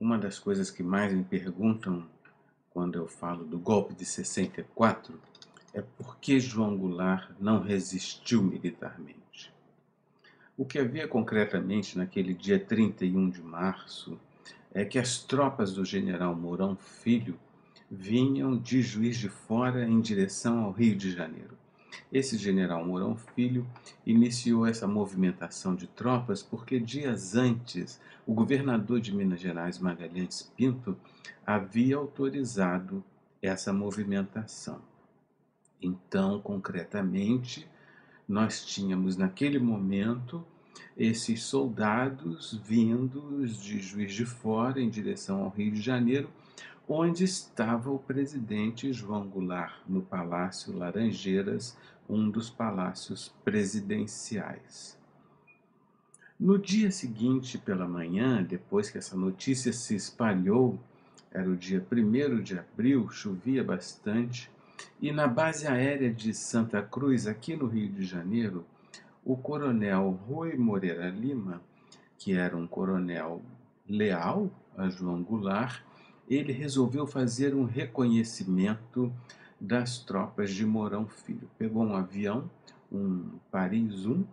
Uma das coisas que mais me perguntam quando eu falo do golpe de 64 é por que João Goulart não resistiu militarmente. O que havia concretamente naquele dia 31 de março é que as tropas do general Mourão Filho vinham de Juiz de Fora em direção ao Rio de Janeiro. Esse general Mourão Filho iniciou essa movimentação de tropas porque dias antes o governador de Minas Gerais, Magalhães Pinto, havia autorizado essa movimentação. Então, concretamente, nós tínhamos naquele momento esses soldados vindos de Juiz de Fora em direção ao Rio de Janeiro, onde estava o presidente João Goulart, no Palácio Laranjeiras, um dos palácios presidenciais. No dia seguinte, pela manhã, depois que essa notícia se espalhou, era o dia 1º de abril, chovia bastante, e na base aérea de Santa Cruz, aqui no Rio de Janeiro, o coronel Rui Moreira Lima, que era um coronel leal a João Goulart, ele resolveu fazer um reconhecimento das tropas de Mourão Filho. Pegou um avião, um Paris 1,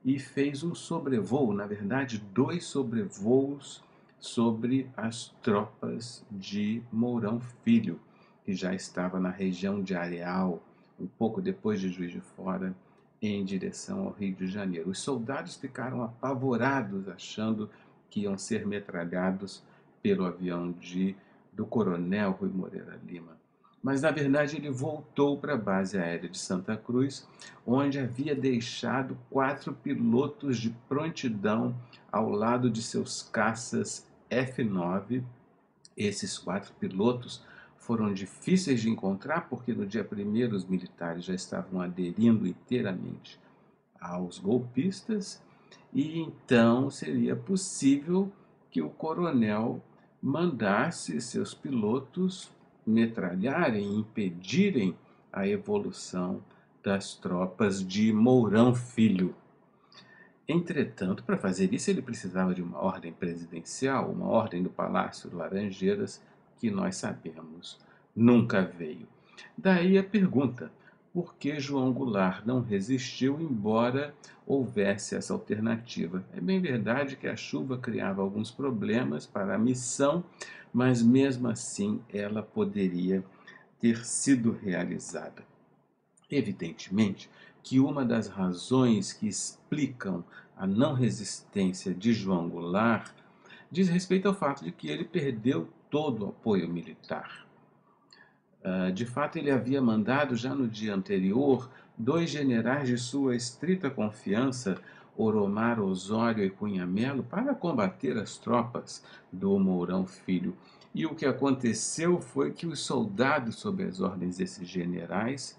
e fez um sobrevoo, na verdade, 2 sobrevoos sobre as tropas de Mourão Filho, que já estava na região de Areal, um pouco depois de Juiz de Fora, em direção ao Rio de Janeiro. Os soldados ficaram apavorados, achando que iam ser metralhados pelo avião do coronel Rui Moreira Lima. Mas, na verdade, ele voltou para a base aérea de Santa Cruz, onde havia deixado 4 pilotos de prontidão ao lado de seus caças F-9. Esses 4 pilotos foram difíceis de encontrar, porque no dia 1º os militares já estavam aderindo inteiramente aos golpistas, e então seria possível que o coronel mandasse seus pilotos metralharem, impedirem a evolução das tropas de Mourão Filho. Entretanto, para fazer isso, ele precisava de uma ordem presidencial, uma ordem do Palácio Laranjeiras, que nós sabemos nunca veio. Daí a pergunta: por que João Goulart não resistiu, embora houvesse essa alternativa? É bem verdade que a chuva criava alguns problemas para a missão, mas mesmo assim ela poderia ter sido realizada. Evidentemente que uma das razões que explicam a não resistência de João Goulart diz respeito ao fato de que ele perdeu todo o apoio militar. De fato, ele havia mandado já no dia anterior 2 generais de sua estrita confiança, Oromar Osório e Cunha Melo, para combater as tropas do Mourão Filho. E o que aconteceu foi que os soldados, sob as ordens desses generais,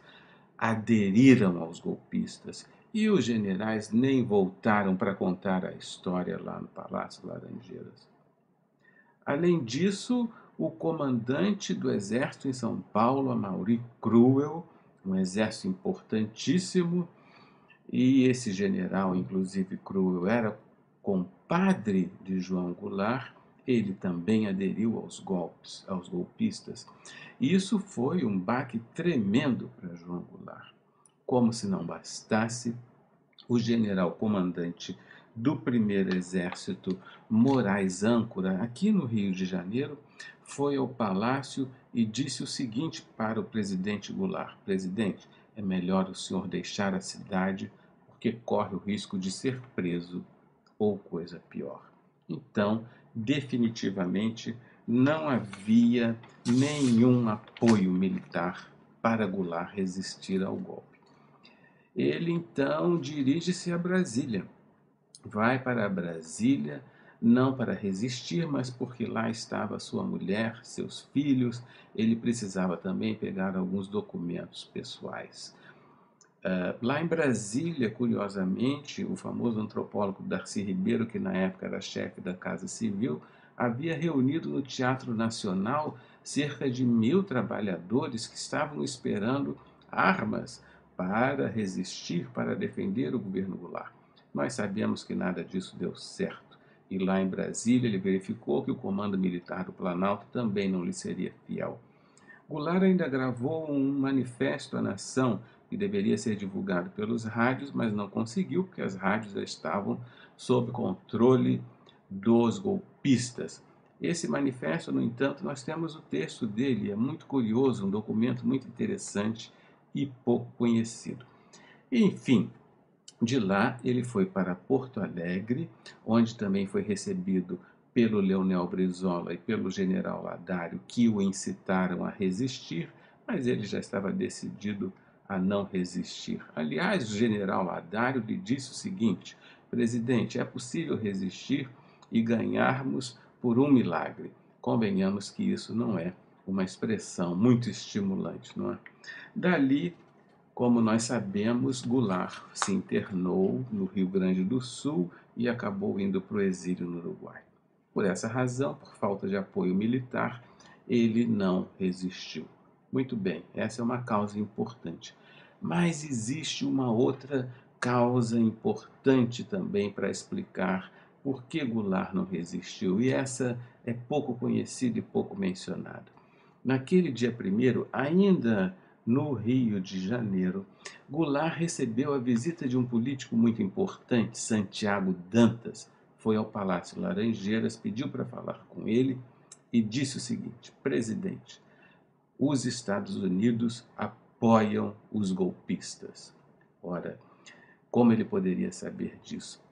aderiram aos golpistas, e os generais nem voltaram para contar a história lá no Palácio Laranjeiras. Além disso, o comandante do exército em São Paulo, Amaury Cruel, um exército importantíssimo, e esse general, inclusive Cruel, era compadre de João Goulart, ele também aderiu aos golpistas. E isso foi um baque tremendo para João Goulart. Como se não bastasse, o general comandante do 1º Exército, Moraes Âncora, aqui no Rio de Janeiro, foi ao palácio e disse o seguinte para o presidente Goulart: presidente, é melhor o senhor deixar a cidade, porque corre o risco de ser preso ou coisa pior. Então, definitivamente, não havia nenhum apoio militar para Goulart resistir ao golpe. Ele então dirige-se a Brasília. Vai para Brasília, não para resistir, mas porque lá estava sua mulher, seus filhos. Ele precisava também pegar alguns documentos pessoais. Lá em Brasília, curiosamente, o famoso antropólogo Darcy Ribeiro, que na época era chefe da Casa Civil, havia reunido no Teatro Nacional cerca de 1.000 trabalhadores que estavam esperando armas para resistir, para defender o governo Goulart. Nós sabemos que nada disso deu certo. E lá em Brasília ele verificou que o comando militar do Planalto também não lhe seria fiel. Goulart ainda gravou um manifesto à nação que deveria ser divulgado pelos rádios, mas não conseguiu, porque as rádios já estavam sob controle dos golpistas. Esse manifesto, no entanto, nós temos o texto dele, é muito curioso, um documento muito interessante e pouco conhecido. Enfim, de lá ele foi para Porto Alegre, onde também foi recebido pelo Leonel Brizola e pelo general Ladário, que o incitaram a resistir, mas ele já estava decidido a não resistir. Aliás, o general Ladário lhe disse o seguinte: presidente, é possível resistir e ganharmos por um milagre. Convenhamos que isso não é uma expressão muito estimulante, não é? Dali, como nós sabemos, Goulart se internou no Rio Grande do Sul e acabou indo para o exílio no Uruguai. Por essa razão, por falta de apoio militar, ele não resistiu. Muito bem, essa é uma causa importante. Mas existe uma outra causa importante também para explicar por que Goulart não resistiu, e essa é pouco conhecida e pouco mencionada. Naquele dia 1º, ainda no Rio de Janeiro, Goulart recebeu a visita de um político muito importante, Santiago Dantas. Foi ao Palácio Laranjeiras, pediu para falar com ele e disse o seguinte: presidente, os Estados Unidos apoiam os golpistas. Ora, como ele poderia saber disso?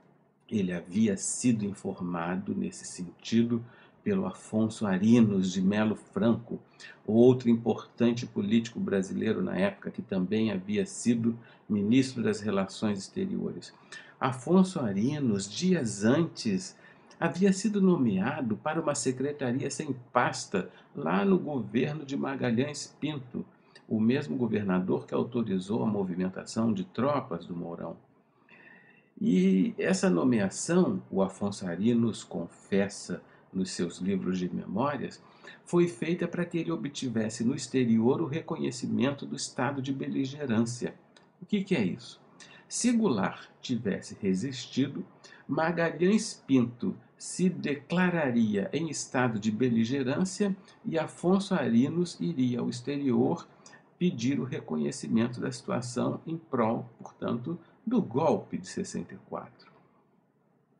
Ele havia sido informado nesse sentido pelo Afonso Arinos de Melo Franco, outro importante político brasileiro na época, que também havia sido ministro das Relações Exteriores. Afonso Arinos, dias antes, havia sido nomeado para uma secretaria sem pasta lá no governo de Magalhães Pinto, o mesmo governador que autorizou a movimentação de tropas do Mourão. E essa nomeação, o Afonso Arinos confessa nos seus livros de memórias, foi feita para que ele obtivesse no exterior o reconhecimento do estado de beligerância. O que é isso? Se Goulart tivesse resistido, Magalhães Pinto se declararia em estado de beligerância e Afonso Arinos iria ao exterior pedir o reconhecimento da situação em prol, portanto, do golpe de 64.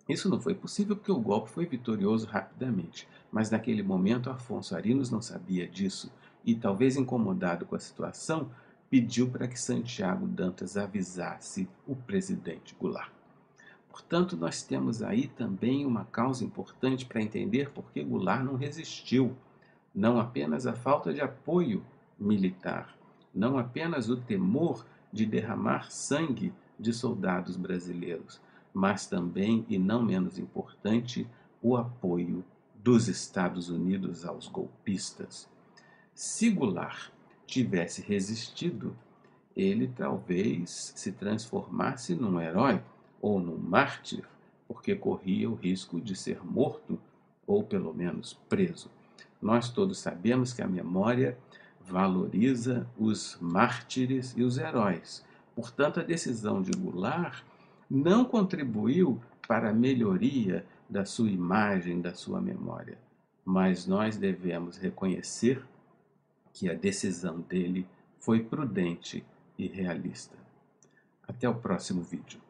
Isso não foi possível porque o golpe foi vitorioso rapidamente, mas naquele momento Afonso Arinos não sabia disso e, talvez incomodado com a situação, pediu para que Santiago Dantas avisasse o presidente Goulart. Portanto, nós temos aí também uma causa importante para entender por que Goulart não resistiu. Não apenas a falta de apoio militar, não apenas o temor de derramar sangue de soldados brasileiros, mas também, e não menos importante, o apoio dos Estados Unidos aos golpistas. Se Goulart tivesse resistido, ele talvez se transformasse num herói ou num mártir, porque corria o risco de ser morto ou pelo menos preso. Nós todos sabemos que a memória valoriza os mártires e os heróis. Portanto, a decisão de Goulart não contribuiu para a melhoria da sua imagem, da sua memória. Mas nós devemos reconhecer que a decisão dele foi prudente e realista. Até o próximo vídeo.